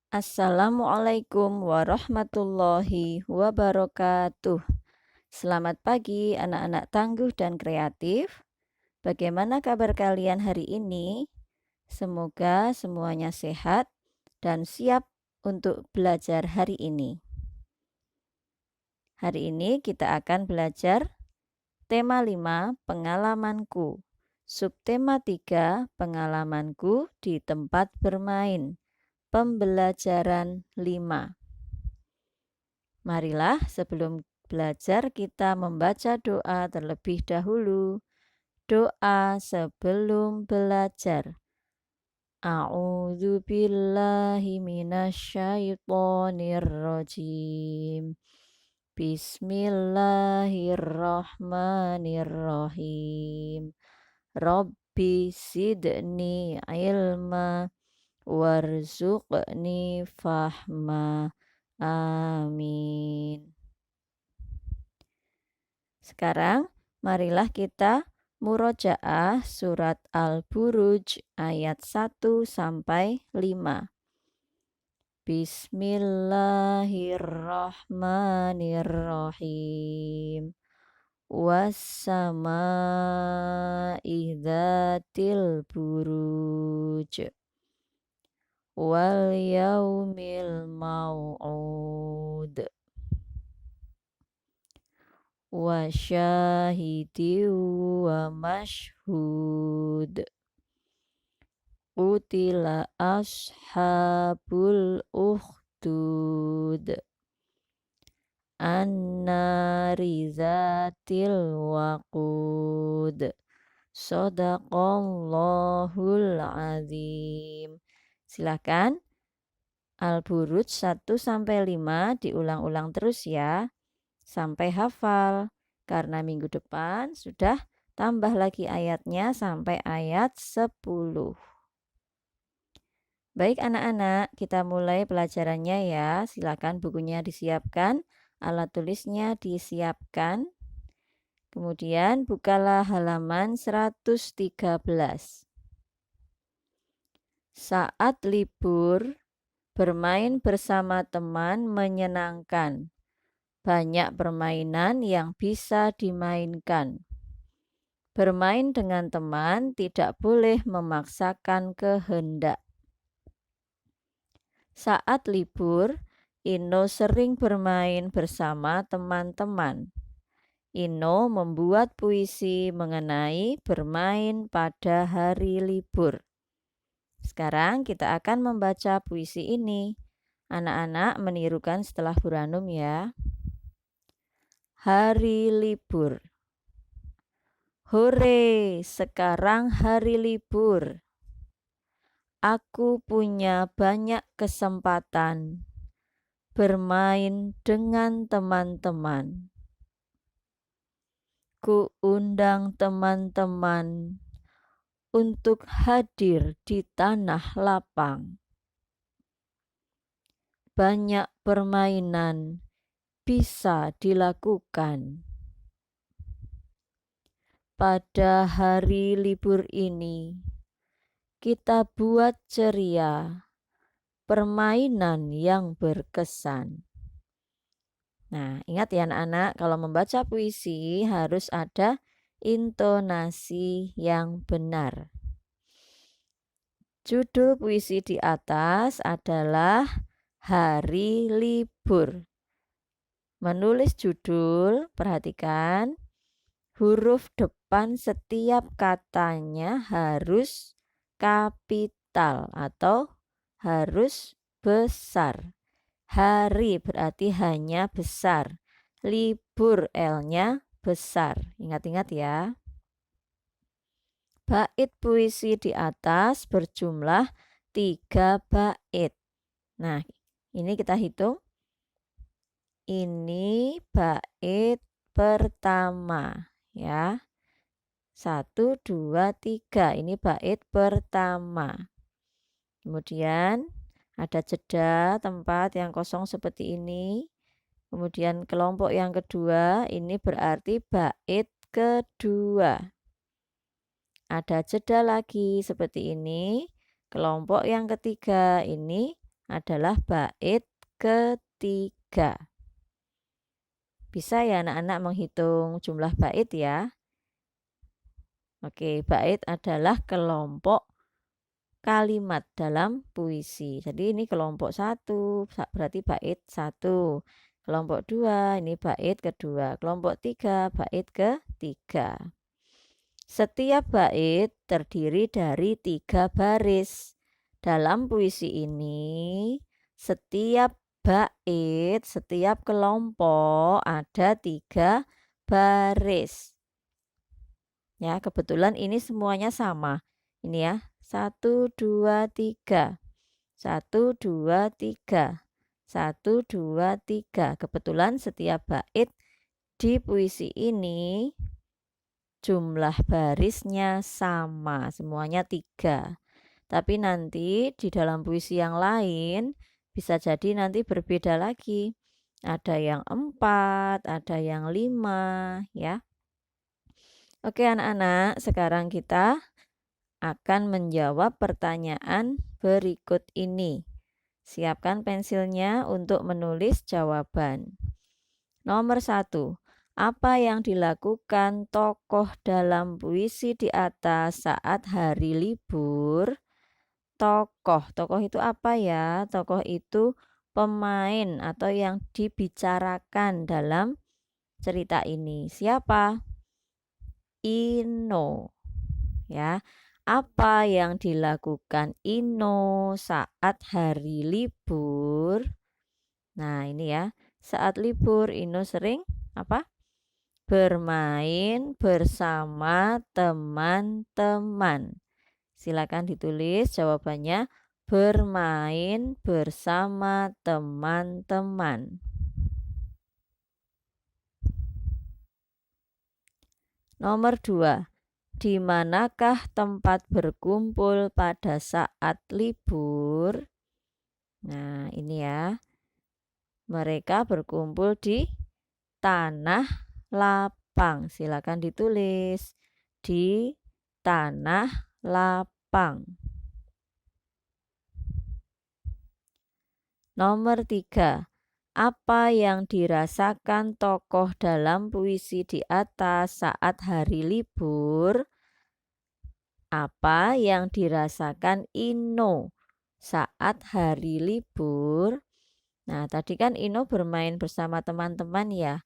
Assalamualaikum warahmatullahi wabarakatuh. Selamat pagi anak-anak tangguh dan kreatif. Bagaimana kabar kalian hari ini? Semoga semuanya sehat dan siap untuk belajar hari ini. Hari ini kita akan belajar tema 5, pengalamanku. Subtema 3, pengalamanku di tempat bermain. Pembelajaran 5. Marilah sebelum belajar kita membaca doa terlebih dahulu. Doa sebelum belajar. A'udzu billahi minasyaitonir rajim. Bismillahirrahmanirrahim. Rabbi sidni ilma warzuqni fahma. Amin. Sekarang marilah kita murojaah surat Al-Buruj ayat 1 sampai 5. Bismillahirrahmanirrahim. Wassama'i dzatil buruj. Wal yaumil mau'ud. Wa syahidi wa mashhud. Qutila ashabul ukhdud. An-nari zatil waqud. Shadaqallahul azim. Silakan Al-Buruj 1 sampai 5 diulang-ulang terus ya sampai hafal. Karena minggu depan sudah tambah lagi ayatnya sampai ayat 10. Baik anak-anak, kita mulai pelajarannya ya. Silakan bukunya disiapkan, alat tulisnya disiapkan. Kemudian bukalah halaman 113. Saat libur, bermain bersama teman menyenangkan. Banyak permainan yang bisa dimainkan. Bermain dengan teman tidak boleh memaksakan kehendak. Saat libur, Ino sering bermain bersama teman-teman. Ino membuat puisi mengenai bermain pada hari libur. Sekarang kita akan membaca puisi ini. Anak-anak menirukan setelah Bu Ranum ya. Hari libur. Hore, sekarang hari libur. Aku punya banyak kesempatan bermain dengan teman-teman. Ku undang teman-teman untuk hadir di tanah lapang. Banyak permainan bisa dilakukan. Pada hari libur ini, kita buat ceria permainan yang berkesan. Nah, ingat ya anak-anak, kalau membaca puisi harus ada intonasi yang benar. Judul puisi di atas adalah Hari Libur. Menulis judul, perhatikan, huruf depan setiap katanya harus kapital atau harus besar. Hari berarti hanya besar. Libur L-nya besar. Ingat-ingat ya. Bait puisi di atas berjumlah 3 bait. Nah, ini kita hitung. Ini bait pertama ya. 1, 2, 3. Ini bait pertama. Kemudian ada jeda tempat yang kosong seperti ini. Kemudian kelompok yang kedua ini berarti bait kedua. Ada jeda lagi seperti ini. Kelompok yang ketiga ini adalah bait ketiga. Bisa ya anak-anak menghitung jumlah bait ya? Oke, bait adalah kelompok kalimat dalam puisi. Jadi ini kelompok 1, berarti bait 1. Kelompok 2, ini bait kedua. Kelompok 3, bait ketiga. Setiap bait terdiri dari 3 baris. Dalam puisi ini, setiap bait, setiap kelompok ada 3 baris. Ya, kebetulan ini semuanya sama. Ini ya, 1, 2, 3. 1, 2, 3. 1, 2, 3. Kebetulan setiap bait di puisi ini jumlah barisnya sama, semuanya 3. Tapi nanti di dalam puisi yang lain bisa jadi nanti berbeda lagi. Ada yang 4, ada yang 5 ya. Oke anak-anak, sekarang kita akan menjawab pertanyaan berikut ini. Siapkan pensilnya untuk menulis jawaban. Nomor 1. Apa yang dilakukan tokoh dalam puisi di atas saat hari libur? Tokoh itu apa ya? Tokoh itu pemain atau yang dibicarakan dalam cerita ini. Siapa? Ino. Ya. Apa yang dilakukan Ino saat hari libur? Nah, ini ya. Saat libur Ino sering apa? Bermain bersama teman-teman. Silakan ditulis jawabannya. Bermain bersama teman-teman. Nomor 2. Di manakah tempat berkumpul pada saat libur? Nah, ini ya. Mereka berkumpul di tanah lapang. Silakan ditulis. Di tanah lapang. Nomor 3. Apa yang dirasakan tokoh dalam puisi di atas saat hari libur? Apa yang dirasakan Ino saat hari libur? Nah, tadi kan Ino bermain bersama teman-teman ya.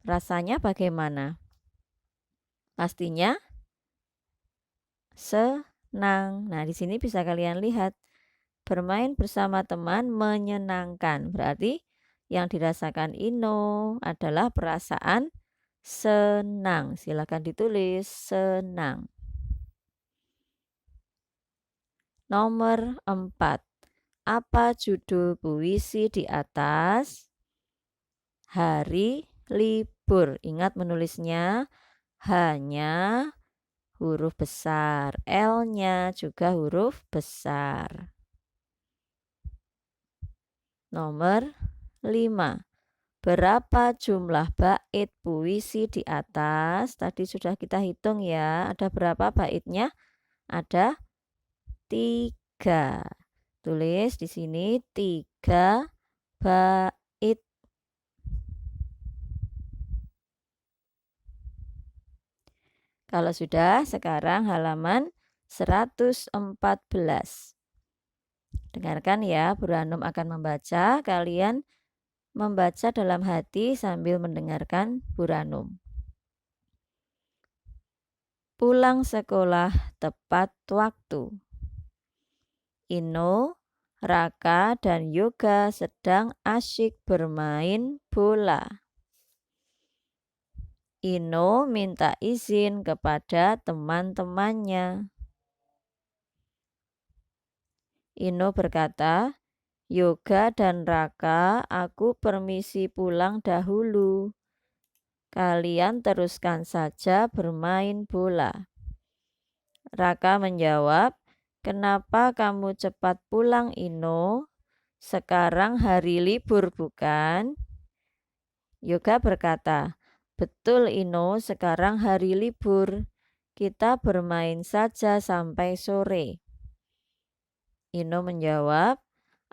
Rasanya bagaimana? Pastinya senang. Nah, di sini bisa kalian lihat. Bermain bersama teman menyenangkan. Berarti yang dirasakan Ino adalah perasaan senang. Silakan ditulis senang. Nomor 4. Apa judul puisi di atas? Hari libur. Ingat menulisnya hanya huruf besar. L-nya juga huruf besar. Nomor 5. Berapa jumlah bait puisi di atas? Tadi sudah kita hitung ya. Ada berapa baitnya? Ada 3. Tulis di sini 3 bait. Kalau sudah, sekarang halaman 114. Dengarkan ya, Bu Ranum akan membaca. Kalian membaca dalam hati sambil mendengarkan Bu Ranum. Pulang sekolah tepat waktu. Ino, Raka, dan Yoga sedang asyik bermain bola. Ino minta izin kepada teman-temannya. Ino berkata, Yoga dan Raka, aku permisi pulang dahulu. Kalian teruskan saja bermain bola. Raka menjawab, kenapa kamu cepat pulang Ino? Sekarang hari libur bukan? Yoga berkata, betul Ino, sekarang hari libur. Kita bermain saja sampai sore. Ino menjawab,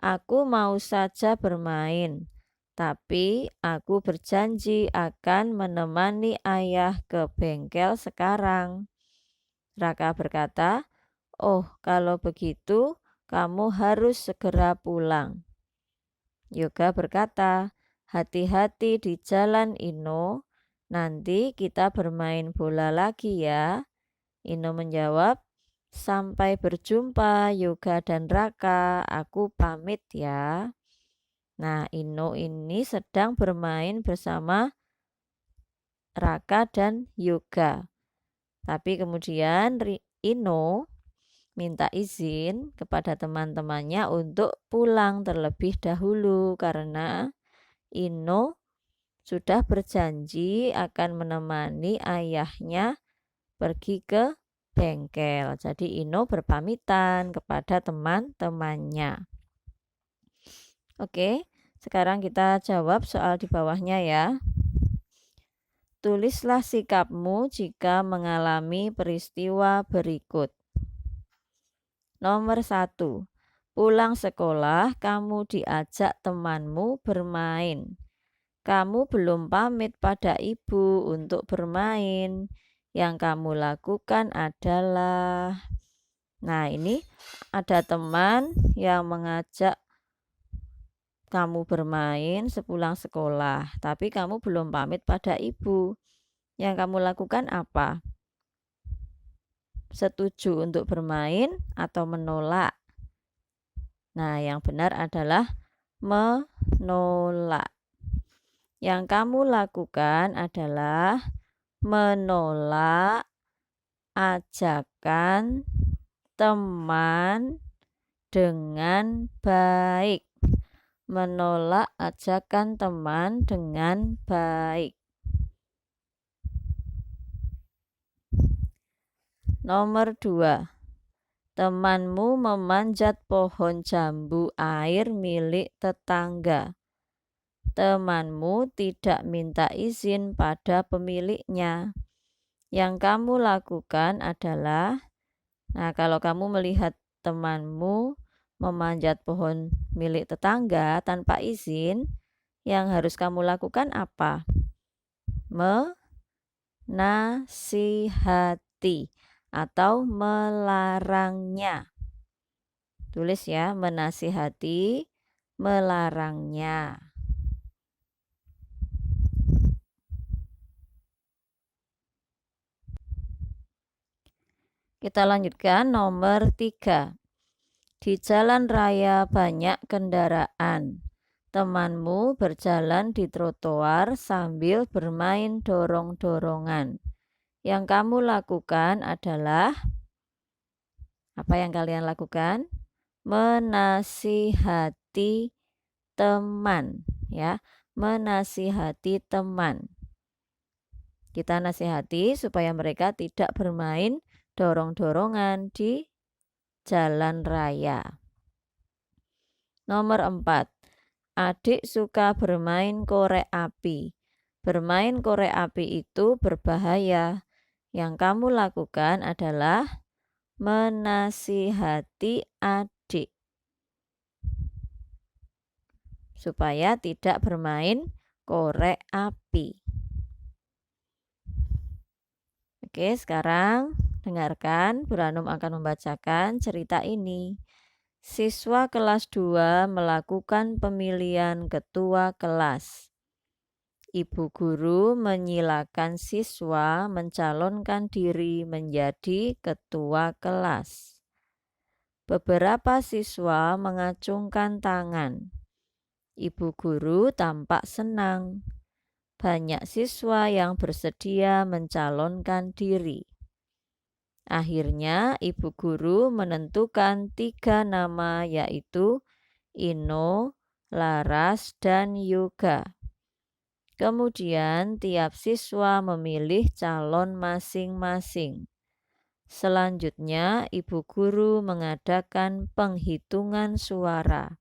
Aku mau saja bermain, tapi aku berjanji akan menemani ayah ke bengkel sekarang. Raka berkata, "Oh, kalau begitu kamu harus segera pulang." Yoga berkata, "Hati-hati di jalan, Ino. Nanti kita bermain bola lagi ya." Ino menjawab, "Sampai berjumpa Yoga dan Raka, aku pamit ya." Nah, Ino ini sedang bermain bersama Raka dan Yoga. Tapi kemudian Ino minta izin kepada teman-temannya untuk pulang terlebih dahulu karena Ino sudah berjanji akan menemani ayahnya pergi ke bengkel. Jadi Ino berpamitan kepada teman-temannya. Oke, sekarang kita jawab soal di bawahnya ya. Tulislah sikapmu jika mengalami peristiwa berikut. Nomor 1. Pulang sekolah, kamu diajak temanmu bermain. Kamu belum pamit pada ibu untuk bermain. Yang kamu lakukan adalah... Nah, ini ada teman yang mengajak kamu bermain sepulang sekolah, tapi kamu belum pamit pada ibu. Yang kamu lakukan apa? Setuju untuk bermain atau menolak? Nah, yang benar adalah menolak. Yang kamu lakukan adalah menolak ajakan teman dengan baik. Menolak ajakan teman dengan baik. Nomor 2. Temanmu memanjat pohon jambu air milik tetangga. Temanmu tidak minta izin pada pemiliknya. Yang kamu lakukan adalah, nah kalau kamu melihat temanmu memanjat pohon milik tetangga tanpa izin, yang harus kamu lakukan apa? Menasihati atau melarangnya. Tulis ya, menasihati, melarangnya. Kita lanjutkan nomor 3. Di jalan raya banyak kendaraan. Temanmu berjalan di trotoar sambil bermain dorong-dorongan. Yang kamu lakukan adalah, apa yang kalian lakukan? Menasihati teman, ya. Menasihati teman. Kita nasihati supaya mereka tidak bermain dorong-dorongan di jalan raya. Nomor 4. Adik suka bermain korek api. Bermain korek api itu berbahaya. Yang kamu lakukan adalah menasihati adik supaya tidak bermain korek api. Oke, sekarang dengarkan, Bu Ranum akan membacakan cerita ini. Siswa kelas 2 melakukan pemilihan ketua kelas. Ibu guru menyilakan siswa mencalonkan diri menjadi ketua kelas. Beberapa siswa mengacungkan tangan. Ibu guru tampak senang. Banyak siswa yang bersedia mencalonkan diri. Akhirnya ibu guru menentukan 3 nama, yaitu Ino, Laras, dan Yoga. Kemudian tiap siswa memilih calon masing-masing. Selanjutnya ibu guru mengadakan penghitungan suara.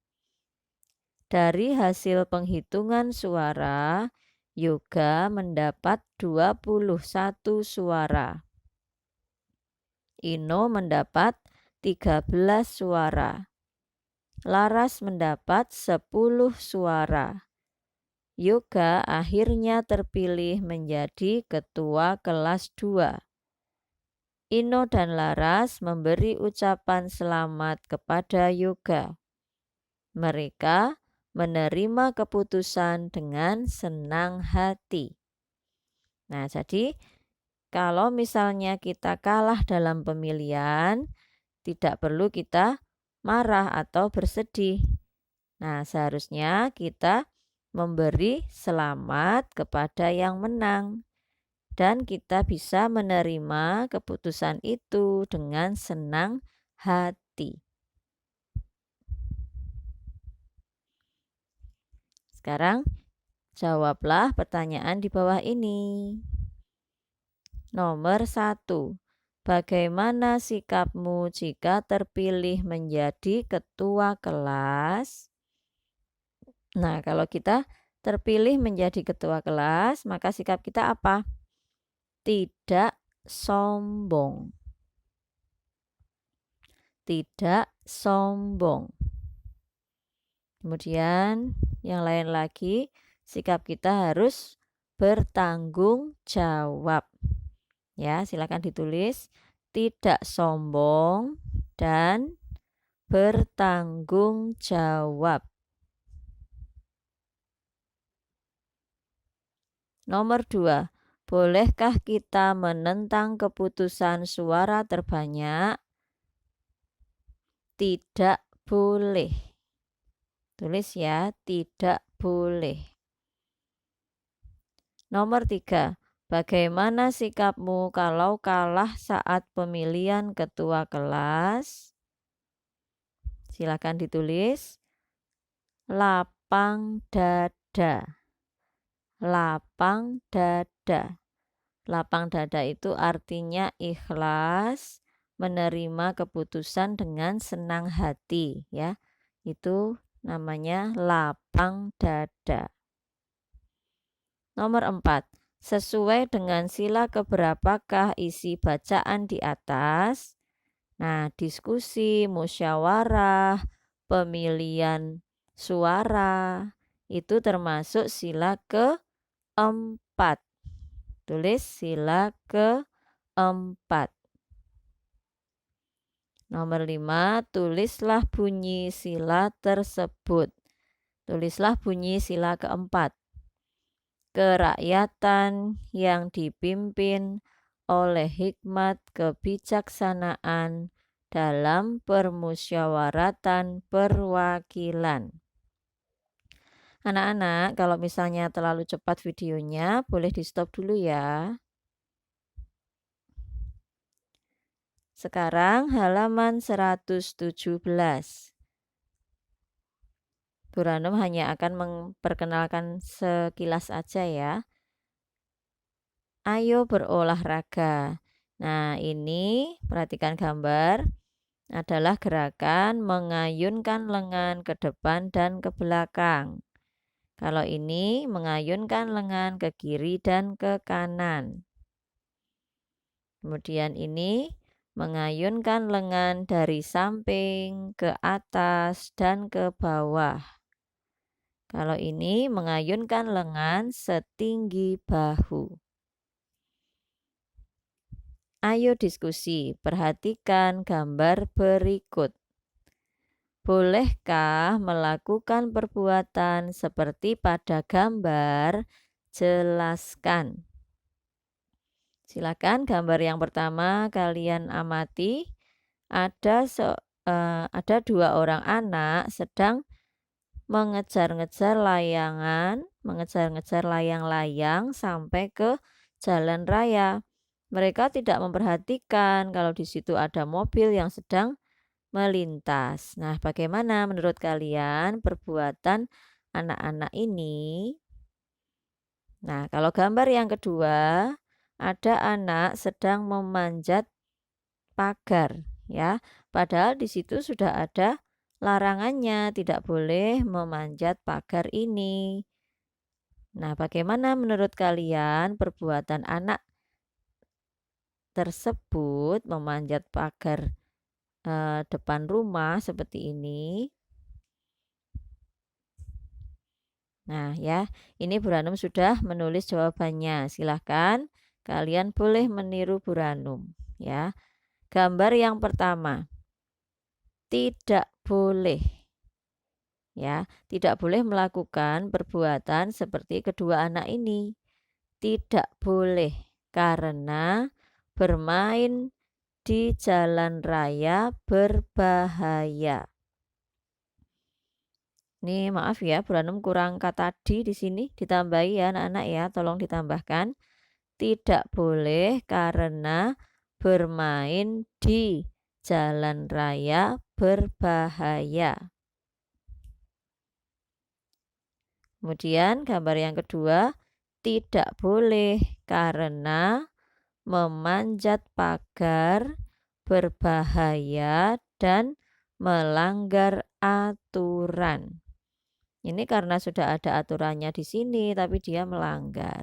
Dari hasil penghitungan suara, Yoga mendapat 21 suara. Ino mendapat 13 suara. Laras mendapat 10 suara. Yoga akhirnya terpilih menjadi ketua kelas 2. Ino dan Laras memberi ucapan selamat kepada Yoga. Mereka menerima keputusan dengan senang hati. Nah, jadi kalau misalnya kita kalah dalam pemilihan, tidak perlu kita marah atau bersedih. Nah, seharusnya kita memberi selamat kepada yang menang. Dan kita bisa menerima keputusan itu dengan senang hati. Sekarang jawablah pertanyaan di bawah ini. Nomor 1. Bagaimana sikapmu jika terpilih menjadi ketua kelas? Nah, kalau kita terpilih menjadi ketua kelas, maka sikap kita apa? Tidak sombong. Tidak sombong. Kemudian yang lain lagi, sikap kita harus bertanggung jawab. Ya, silakan ditulis tidak sombong dan bertanggung jawab. Nomor 2, bolehkah kita menentang keputusan suara terbanyak? Tidak boleh. Tulis ya, tidak boleh. Nomor 3, bagaimana sikapmu kalau kalah saat pemilihan ketua kelas? Silakan ditulis lapang dada. Lapang dada. Lapang dada itu artinya ikhlas menerima keputusan dengan senang hati, ya. Itu namanya lapang dada. Nomor 4, sesuai dengan sila keberapakah isi bacaan di atas? Nah, diskusi, musyawarah, pemilihan suara, itu termasuk sila keempat. Tulis sila keempat. Nomor 5, tulislah bunyi sila tersebut. Tulislah bunyi sila keempat. Kerakyatan yang dipimpin oleh hikmat kebijaksanaan dalam permusyawaratan perwakilan. Anak-anak, kalau misalnya terlalu cepat videonya, boleh di-stop dulu ya. Sekarang halaman 117. Bu Ranum hanya akan memperkenalkan sekilas aja ya. Ayo berolahraga. Nah, ini perhatikan gambar adalah gerakan mengayunkan lengan ke depan dan ke belakang. Kalau ini mengayunkan lengan ke kiri dan ke kanan. Kemudian ini mengayunkan lengan dari samping ke atas dan ke bawah. Kalau ini mengayunkan lengan setinggi bahu. Ayo diskusi, perhatikan gambar berikut. Bolehkah melakukan perbuatan seperti pada gambar? Jelaskan. Silakan gambar yang pertama kalian amati. Ada 2 orang anak sedang mengejar-ngejar layang-layang sampai ke jalan raya. Mereka tidak memperhatikan kalau di situ ada mobil yang sedang melintas. Nah, bagaimana menurut kalian perbuatan anak-anak ini? Nah, kalau gambar yang kedua, ada anak sedang memanjat pagar, ya. Padahal di situ sudah ada larangannya, tidak boleh memanjat pagar ini. Nah, bagaimana menurut kalian perbuatan anak tersebut memanjat pagar depan rumah seperti ini? Nah ya, ini Bu Ranum sudah menulis jawabannya. Silahkan kalian boleh meniru Bu Ranum ya. Gambar yang pertama, tidak boleh ya, tidak boleh melakukan perbuatan seperti kedua anak ini. Tidak boleh karena bermain di jalan raya berbahaya. Nih maaf ya, Bu Ranum kurang kata di sini, ditambahi ya anak-anak ya, tolong ditambahkan. Tidak boleh karena bermain di jalan raya berbahaya. Kemudian gambar yang kedua, tidak boleh karena memanjat pagar berbahaya dan melanggar aturan. Ini karena sudah ada aturannya di sini, tapi dia melanggar.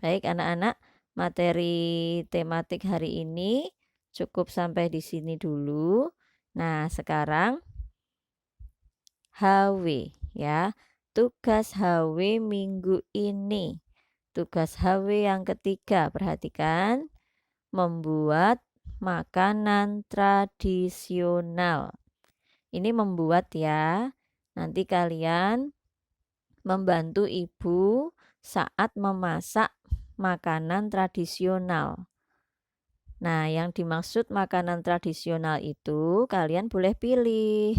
Baik anak-anak, materi tematik hari ini cukup sampai di sini dulu. Nah, sekarang HW ya. Tugas HW minggu ini. Tugas HW yang ketiga, perhatikan. Membuat makanan tradisional. Ini membuat ya. Nanti kalian membantu ibu saat memasak makanan tradisional. Nah, yang dimaksud makanan tradisional itu kalian boleh pilih.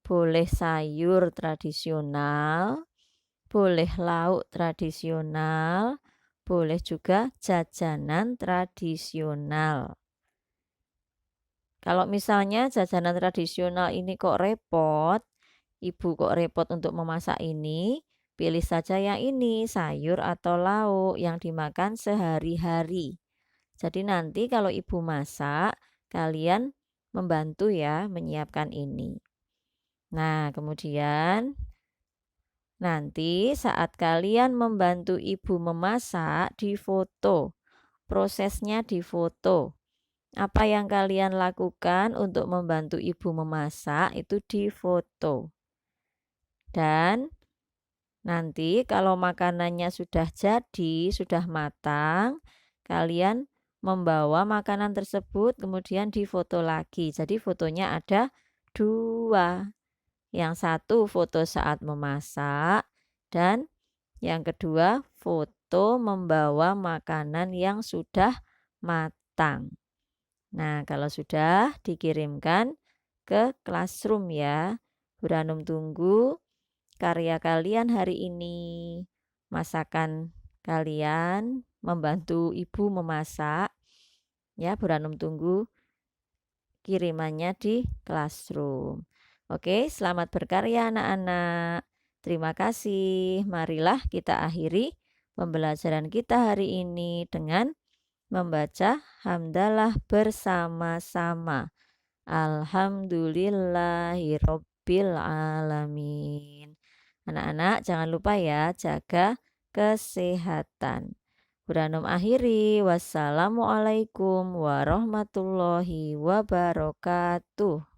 Boleh sayur tradisional, boleh lauk tradisional, boleh juga jajanan tradisional. Kalau misalnya jajanan tradisional ini kok repot, ibu kok repot untuk memasak ini, pilih saja yang ini, sayur atau lauk yang dimakan sehari-hari. Jadi nanti kalau ibu masak, kalian membantu ya menyiapkan ini. Nah, kemudian nanti saat kalian membantu ibu memasak, difoto. Prosesnya difoto. Apa yang kalian lakukan untuk membantu ibu memasak itu difoto. Dan nanti kalau makanannya sudah jadi, sudah matang, kalian membawa makanan tersebut kemudian difoto lagi. Jadi fotonya ada 2. Yang satu foto saat memasak dan yang kedua foto membawa makanan yang sudah matang. Nah, kalau sudah dikirimkan ke classroom ya. Bu Ranum tunggu karya kalian hari ini. Masakan kalian membantu ibu memasak. Ya, Bu Ranum tunggu kirimannya di classroom. Oke, selamat berkarya anak-anak. Terima kasih. Marilah kita akhiri pembelajaran kita hari ini dengan membaca hamdalah bersama-sama. Alhamdulillahirabbil alamin. Anak-anak jangan lupa ya jaga kesehatan. Bu Ranum akhiri. Wassalamualaikum warahmatullahi wabarakatuh.